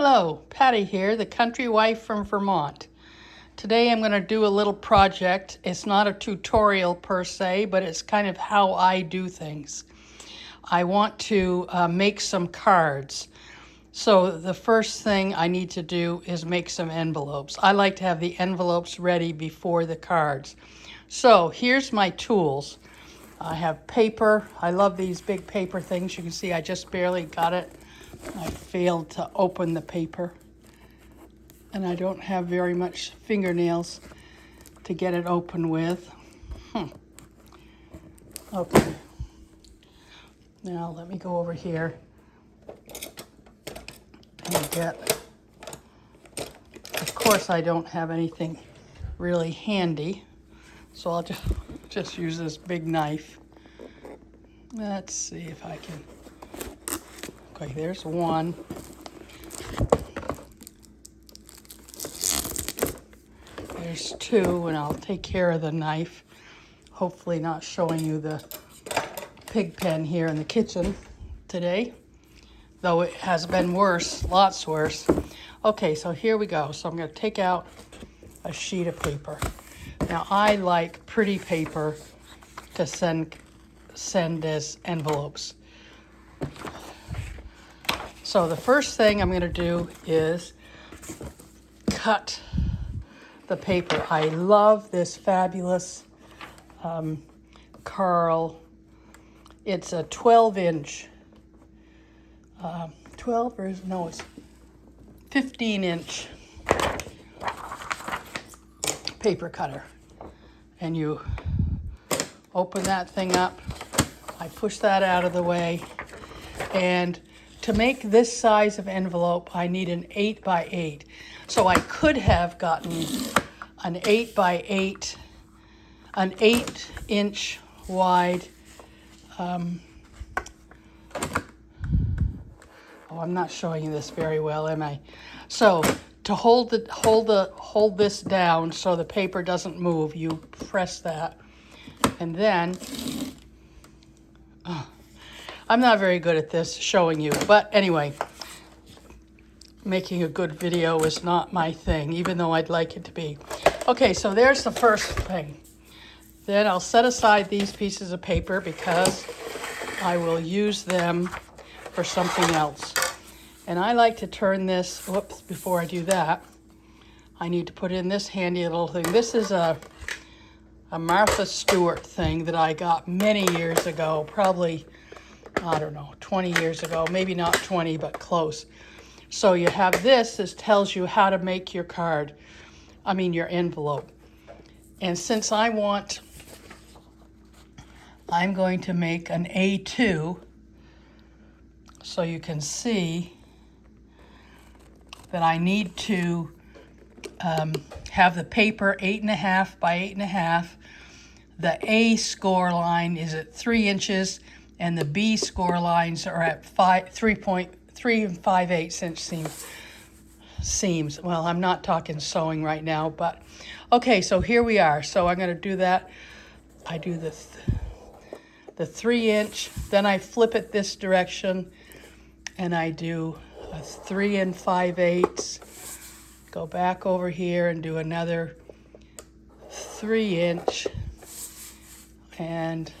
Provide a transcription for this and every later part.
Hello, Patty here, the country wife from Vermont. Today I'm going to do a little project. It's not a tutorial per se, but it's kind of how I do things. I want to make some cards. So the first thing I need to do is make some envelopes. I like to have the envelopes ready before the cards. So here's my tools. I have paper. I love these big paper things. You can see I just barely got it. I failed to open the paper, and I don't have very much fingernails to get it open with. Okay. Now let me go over here and get, of course I don't have anything really handy, so I'll just use this big knife. Let's see if I can. Okay, there's one. There's two, and I'll take care of the knife. Hopefully not showing you the pig pen here in the kitchen today, though it has been worse, lots worse. Okay, so here we go. So I'm going to take out a sheet of paper. Now I like pretty paper to send as envelopes. So the first thing I'm going to do is cut the paper. I love this fabulous Carl. It's a 12-inch, 12 or is, no, it's 15-inch paper cutter. And you open that thing up. I push that out of the way. And to make this size of envelope, I need an 8x8. So I could have gotten an 8x8, an 8-inch wide. Oh, I'm not showing you this very well, am I? So to hold this down so the paper doesn't move, you press that, and then. I'm not very good at this showing you, but anyway, making a good video is not my thing, even though I'd like it to be. Okay, so there's the first thing. Then I'll set aside these pieces of paper because I will use them for something else. And I like to turn this, whoops, before I do that, I need to put in this handy little thing. This is a Martha Stewart thing that I got many years ago, probably, I don't know, 20 years ago, maybe not 20, but close. So you have this tells you how to make your card, your envelope. And since I'm going to make an A2, so you can see that I need to have the paper 8.5 by 8.5. The A score line is at 3 inches, and the B score lines are at 3.3 5/8 inch seams. Well, I'm not talking sewing right now, but okay, so here we are. So I'm going to do that. I do the 3-inch, then I flip it this direction, and I do a 3 5/8. Go back over here and do another 3-inch, and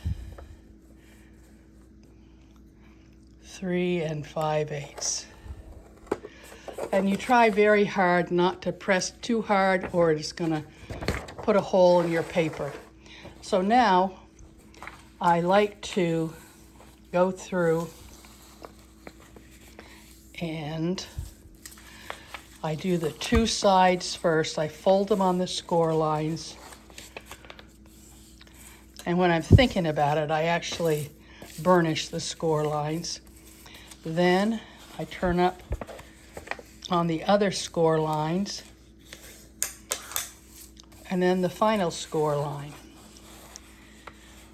3 5/8. And you try very hard not to press too hard, or it's going to put a hole in your paper. So now I like to go through and I do the two sides first. I fold them on the score lines. And when I'm thinking about it, I actually burnish the score lines. Then I turn up on the other score lines, and then the final score line.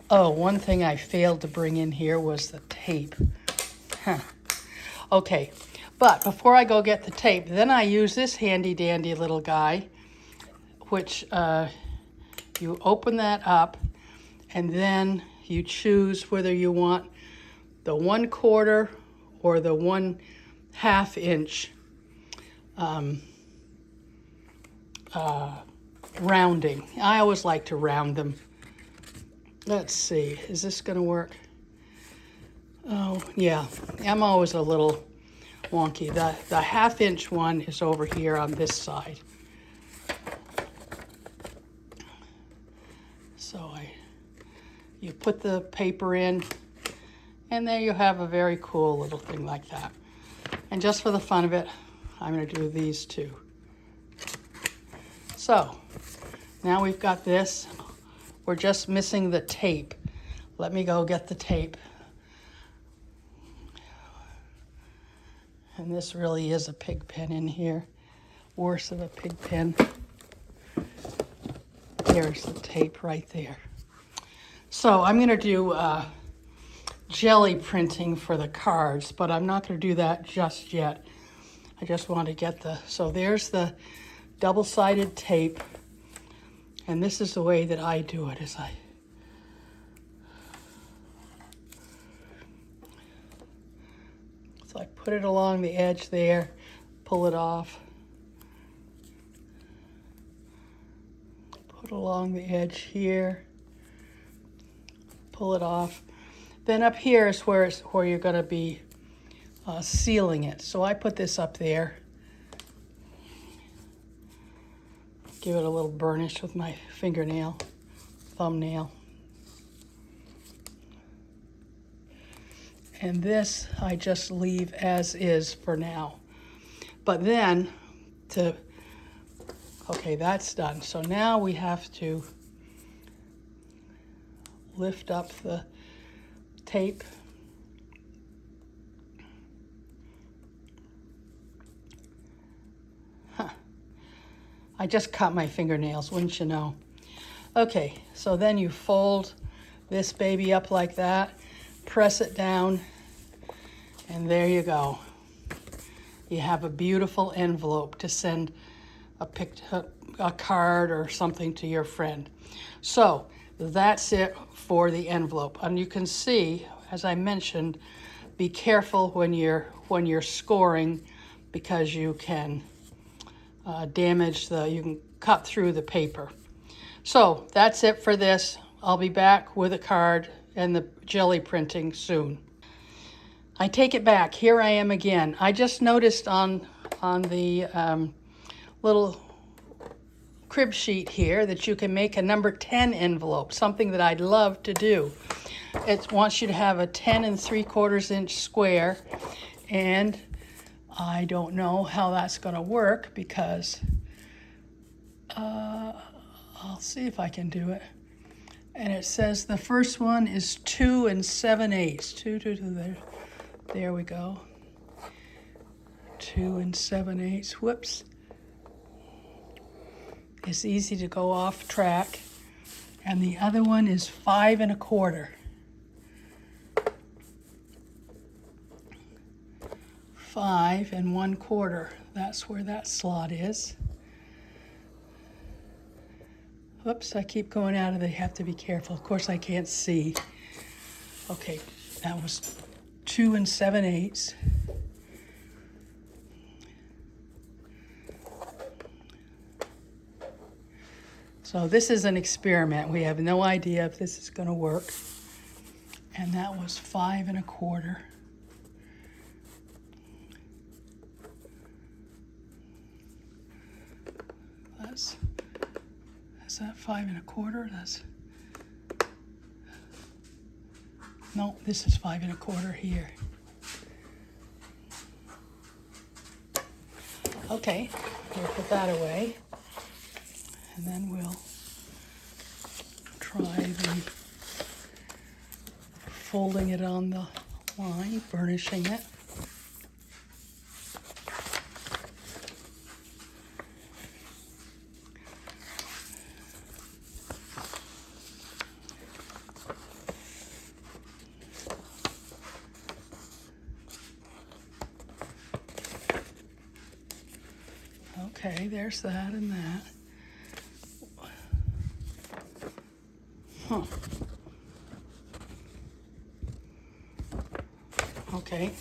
Oh, one thing I failed to bring in here was the tape. Okay, but before I go get the tape, then I use this handy dandy little guy, which you open that up, and then you choose whether you want the 1/4 or the 1/2 inch rounding. I always like to round them. Let's see, is this gonna work? Oh, yeah, I'm always a little wonky. The 1/2 inch one is over here on this side. So you put the paper in, and there you have a very cool little thing like that. And just for the fun of it, I'm gonna do these two. So, now we've got this. We're just missing the tape. Let me go get the tape. And this really is a pig pen in here. Worse of a pig pen. There's the tape right there. So I'm gonna do jelly printing for the cards, but I'm not gonna do that just yet. I just want to get so there's the double-sided tape. And this is the way that I do it, is so I put it along the edge there, pull it off. Put along the edge here, pull it off. Then up here is where you're going to be sealing it. So I put this up there. Give it a little burnish with my thumbnail. And this I just leave as is for now. But then okay, that's done. So now we have to lift up the tape. I just cut my fingernails, wouldn't you know? Okay, so then you fold this baby up like that, press it down, and there you go. You have a beautiful envelope to send a card or something to your friend. So that's it for the envelope. And you can see, as I mentioned, be careful when you're scoring, because you can you can cut through the paper. So that's it for this. I'll be back with a card and the jelly printing soon. I take it back. Here I am again. I just noticed on the little crib sheet here that you can make a number 10 envelope, something that I'd love to do. It wants you to have a 10 3/4 inch square, and I don't know how that's going to work because I'll see if I can do it. And it says the first one is 2 7/8. 2 there. There we go. 2 7/8. Whoops. It's easy to go off track. And the other one is 5 1/4. 5 1/4. That's where that slot is. Whoops, I keep going out of it. You have to be careful. Of course, I can't see. Okay, that was 2 7/8. So this is an experiment. We have no idea if this is going to work. And that was 5 1/4. Is that 5 1/4? No, this is 5 1/4 here. Okay, we'll put that away. And then we'll try the folding it on the line, burnishing it. Okay, there's that and that. Huh. Okay,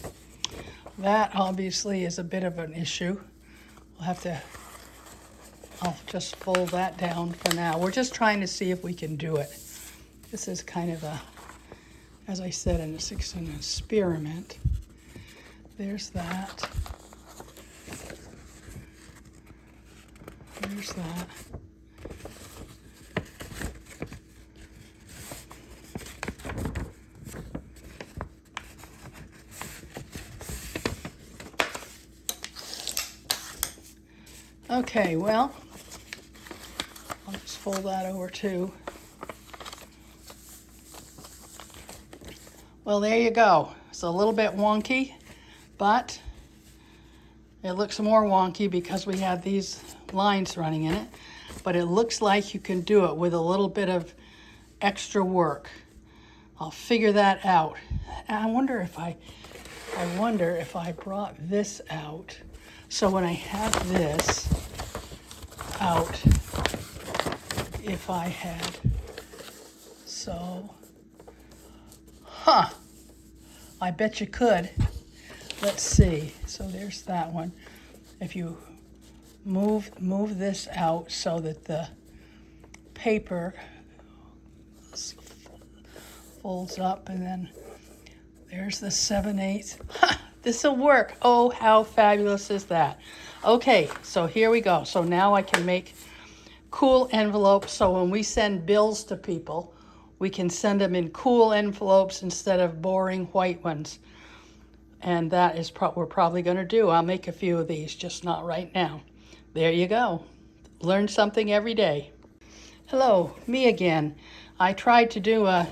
that obviously is a bit of an issue. We'll have to, I'll just fold that down for now. We're just trying to see if we can do it. This is kind of a, as I said, an experiment. There's that. There's that. Okay, well, I'll just fold that over too. Well, there you go. It's a little bit wonky, but it looks more wonky because we have these lines running in it. But it looks like you can do it with a little bit of extra work. I'll figure that out. And I wonder if I brought this out. So when I have this out, if I had, so, I bet you could. Let's see. So there's that one. If you move this out so that the paper folds up, and then there's the 7/8. This will work. Oh, how fabulous is that? Okay, so here we go. So now I can make cool envelopes. So when we send bills to people, we can send them in cool envelopes instead of boring white ones. And that is what we're probably going to do. I'll make a few of these, just not right now. There you go. Learn something every day. Hello, me again. I tried to do a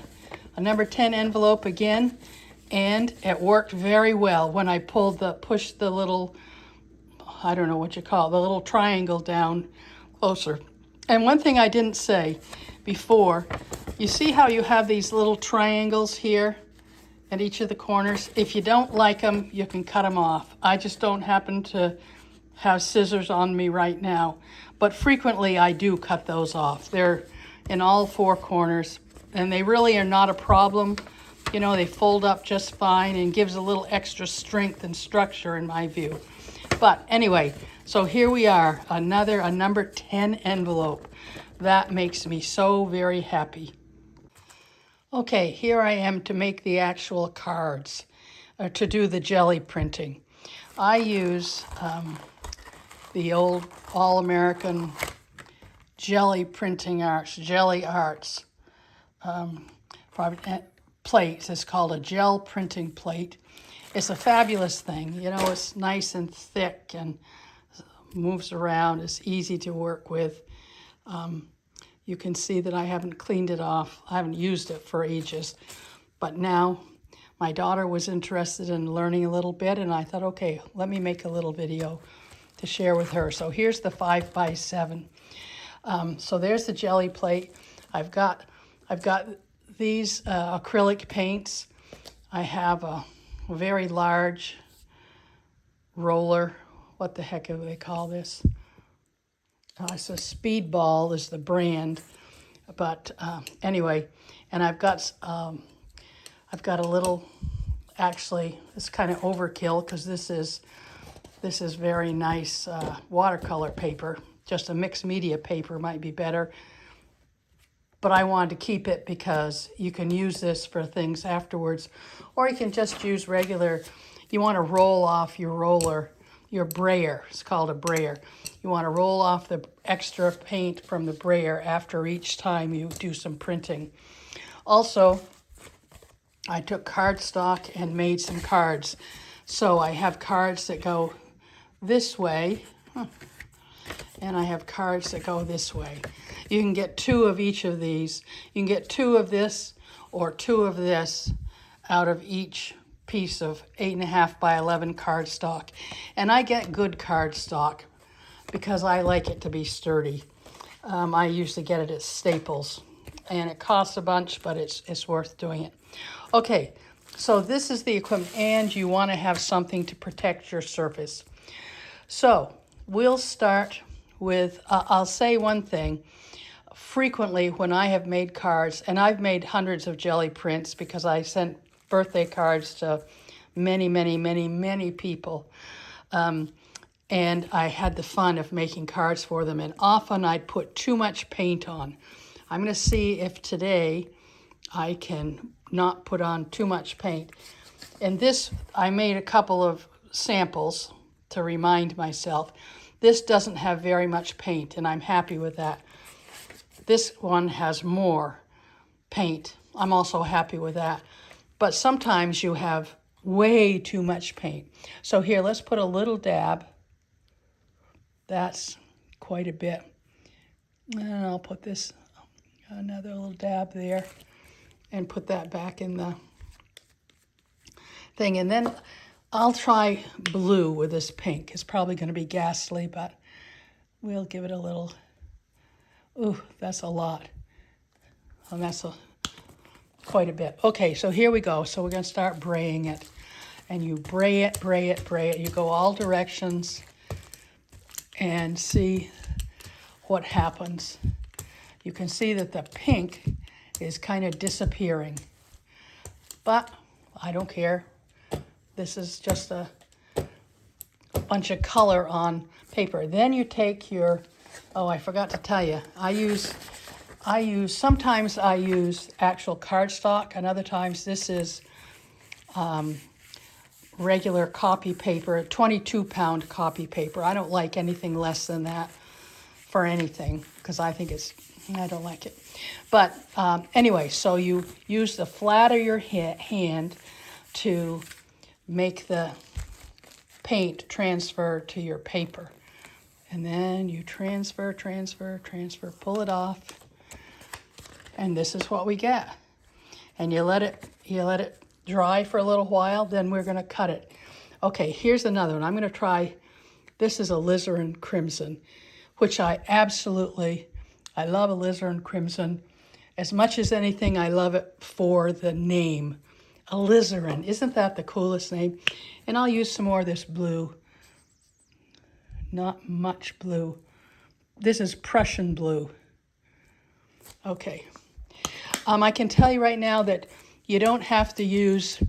number 10 envelope again, and it worked very well when I pushed the little, I don't know what you call it, the little triangle down closer. And one thing I didn't say before, you see how you have these little triangles here at each of the corners? If you don't like them, you can cut them off. I just don't happen to have scissors on me right now, but frequently I do cut those off. They're in all four corners, and they really are not a problem. You know, they fold up just fine and gives a little extra strength and structure in my view. But anyway, so here we are, a number 10 envelope. That makes me so very happy. Okay, here I am to make the actual cards, to do the jelly printing. I use the old All-American jelly printing arts, jelly arts plate. It's called a gel printing plate. It's a fabulous thing. You know, it's nice and thick and moves around. It's easy to work with. You can see that I haven't cleaned it off. I haven't used it for ages. But now my daughter was interested in learning a little bit, and I thought, okay, let me make a little video to share with her. So here's the 5x7. So there's the jelly plate. I've got these acrylic paints. I have a very large roller. What the heck do they call this? It's a Speedball is the brand, but anyway, and I've got a little. Actually, it's kind of overkill because this is very nice watercolor paper. Just a mixed media paper might be better, but I wanted to keep it because you can use this for things afterwards, or you can just use regular. You want to roll off your roller. Your brayer, it's called a brayer. You want to roll off the extra paint from the brayer after each time you do some printing. Also, I took cardstock and made some cards. So I have cards that go this way, and I have cards that go this way. You can get two of each of these. You can get two of this or two of this out of each piece of 8.5 by 11 cardstock. And I get good cardstock because I like it to be sturdy. I usually get it at Staples, and it costs a bunch, but it's worth doing it. Okay, so this is the equipment, and you want to have something to protect your surface. So we'll start with, I'll say one thing. Frequently when I have made cards, and I've made hundreds of jelly prints because I sent birthday cards to many, many, many, many people. and I had the fun of making cards for them, and often I'd put too much paint on. I'm going to see if today I can not put on too much paint. And this, I made a couple of samples to remind myself. This doesn't have very much paint, and I'm happy with that. This one has more paint. I'm also happy with that. But sometimes you have way too much paint. So here, let's put a little dab. That's quite a bit. And I'll put this, another little dab there, and put that back in the thing. And then I'll try blue with this pink. It's probably going to be ghastly, but we'll give it a little. Ooh, that's a lot. And that's quite a bit. Okay, so here we go. So we're going to start braying it. And you bray it, bray it, bray it. You go all directions and see what happens. You can see that the pink is kind of disappearing. But I don't care. This is just a bunch of color on paper. Then you take your, oh, I forgot to tell you, sometimes I use actual cardstock, and other times this is regular copy paper, 22-pound copy paper. I don't like anything less than that for anything, because I don't like it. But anyway, so you use the flat of your hand to make the paint transfer to your paper. And then you transfer, pull it off. And this is what we get. And you let it dry for a little while, then we're going to cut it. Okay, here's another one. I'm going to try, this is alizarin crimson, which I love alizarin crimson. As much as anything, I love it for the name. Alizarin, isn't that the coolest name? And I'll use some more of this blue. Not much blue. This is Prussian blue. Okay. I can tell you right now that you don't have to use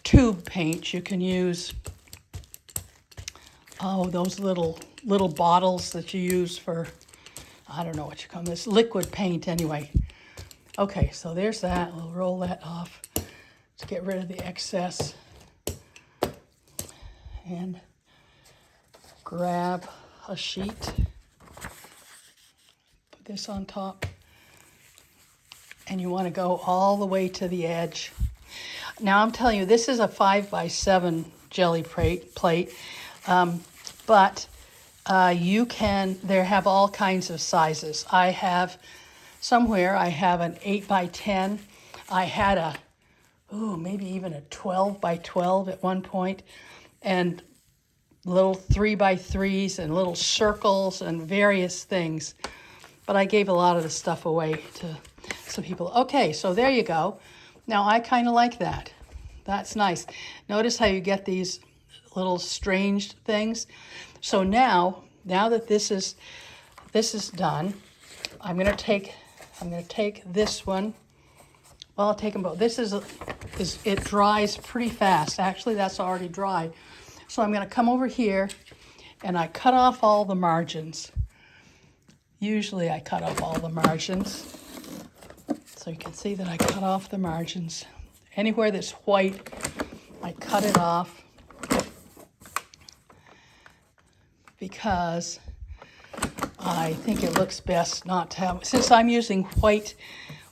tube paint. You can use, those little bottles that you use for, I don't know what you call this, liquid paint anyway. Okay, so there's that. We'll roll that off to get rid of the excess. And grab a sheet. Put this on top. And you want to go all the way to the edge. Now I'm telling you, this is a 5x7 jelly plate, but there have all kinds of sizes. I have an 8x10. I had maybe even a 12x12 at one point, and little 3x3s and little circles and various things. But I gave a lot of the stuff away to some people. Okay, so there you go. Now I kind of like that. That's nice. Notice how you get these little strange things. So now that this is done, I'm going to take this one. Well, I'll take them both. It dries pretty fast. Actually, that's already dry. So I'm going to come over here and I cut off all the margins. Usually I cut off all the margins. So you can see that I cut off the margins. Anywhere that's white, I cut it off because I think it looks best not to have, since I'm using white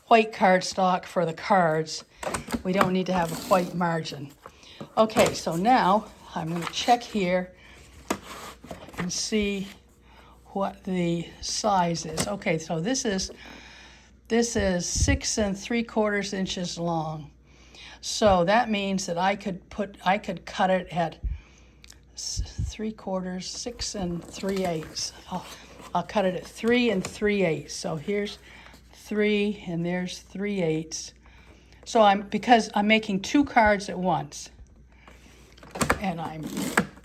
cardstock for the cards, we don't need to have a white margin. Okay, so now I'm going to check here and see what the size is. Okay, so this is 6 3/4 inches long. So that means that I could cut it at 3/4, 6 3/8. I'll cut it at 3 3/8. So here's 3 and there's 3/8. So because I'm making 2 cards at once, and I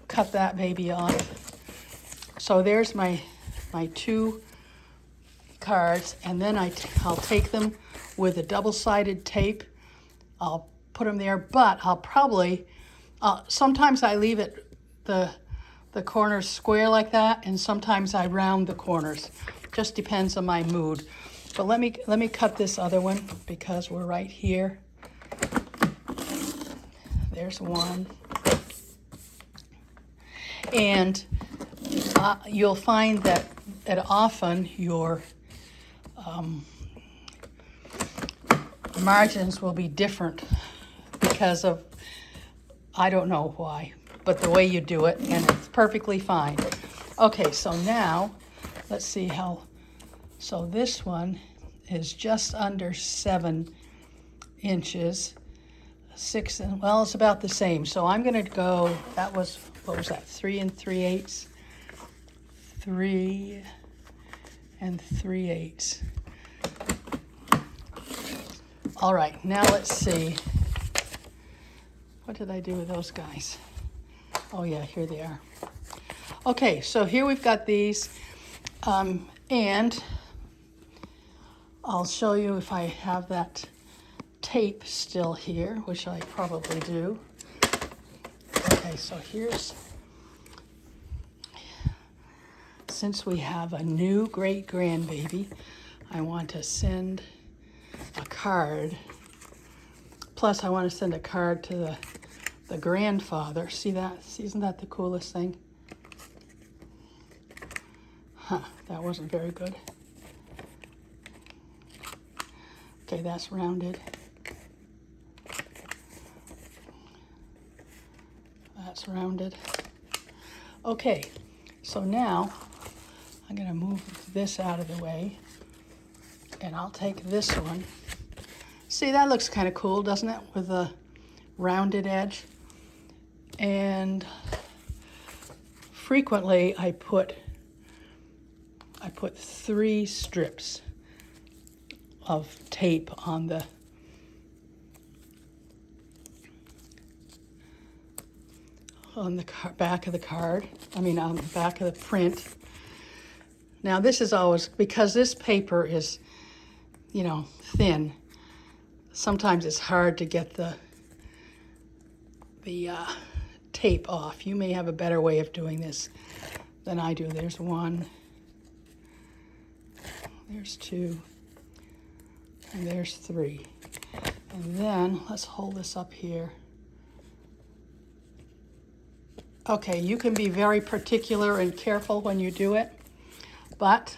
cut that baby off. So there's my 2 cards, and then I'll take them with a double-sided tape. I'll put them there, but I'll probably sometimes I leave it the the corners square like that, and sometimes I round the corners. Just depends on my mood. But let me cut this other one because we're right here. There's one. And you'll find that often your margins will be different because of, I don't know why, but the way you do it, and it's perfectly fine. Okay, so now let's see how, so this one is just under 7 inches. 6, well, it's about the same. So I'm gonna go, that was, what was that, 3 3/8? 3 3/8. All right, now let's see. What did I do with those guys? Oh yeah, here they are. Okay, so here we've got these, and I'll show you if I have that tape still here, which I probably do. Okay, so here's, since we have a new great-grandbaby, I want to send a card. Plus, I want to send a card to the grandfather. See that? Isn't that the coolest thing? Huh, that wasn't very good. Okay, that's rounded. That's rounded. Okay, so now I'm going to move this out of the way, and I'll take this one. See, that looks kind of cool, doesn't it, with a rounded edge? And frequently I put 3 strips of tape on the back of the card. I mean, on the back of the print. Now this is always, because this paper is, you know, thin, sometimes it's hard to get the tape off. You may have a better way of doing this than I do. There's 1, there's 2, and there's 3. And then let's hold this up here. Okay, you can be very particular and careful when you do it, but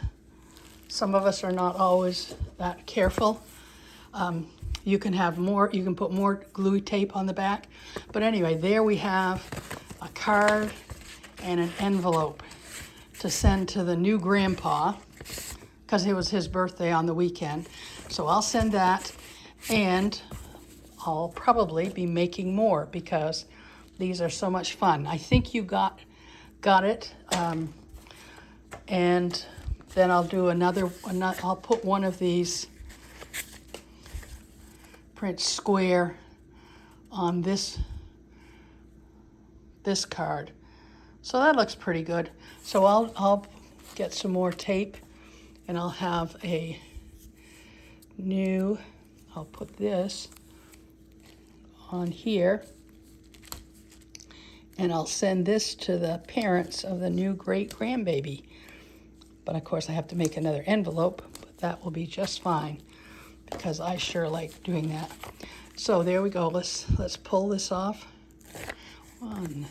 some of us are not always that careful. You can have more, you can put more glue tape on the back. But anyway, there we have a card and an envelope to send to the new grandpa, because it was his birthday on the weekend. So I'll send that, and I'll probably be making more because these are so much fun. I think you got it. And then I'll do another, I'll put one of these print square on this card. So that looks pretty good. So I'll get some more tape, and I'll have a new, I'll put this on here, and I'll send this to the parents of the new great-grandbaby. But of course I have to make another envelope, but that will be just fine because I sure like doing that. So there we go. Let's pull this off. 1,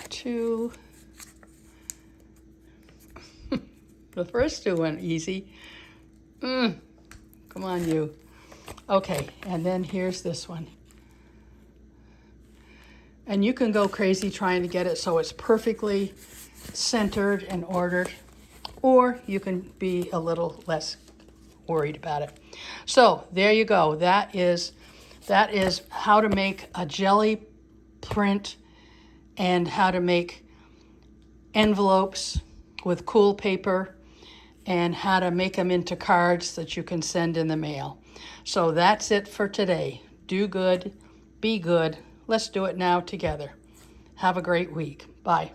2. The first 2 went easy. Come on, you. Okay, and then here's this one. And you can go crazy trying to get it so it's perfectly centered and ordered, or you can be a little less worried about it. So there you go. That is how to make a jelly print and how to make envelopes with cool paper and how to make them into cards that you can send in the mail. So that's it for today. Do good, be good. Let's do it now together. Have a great week. Bye.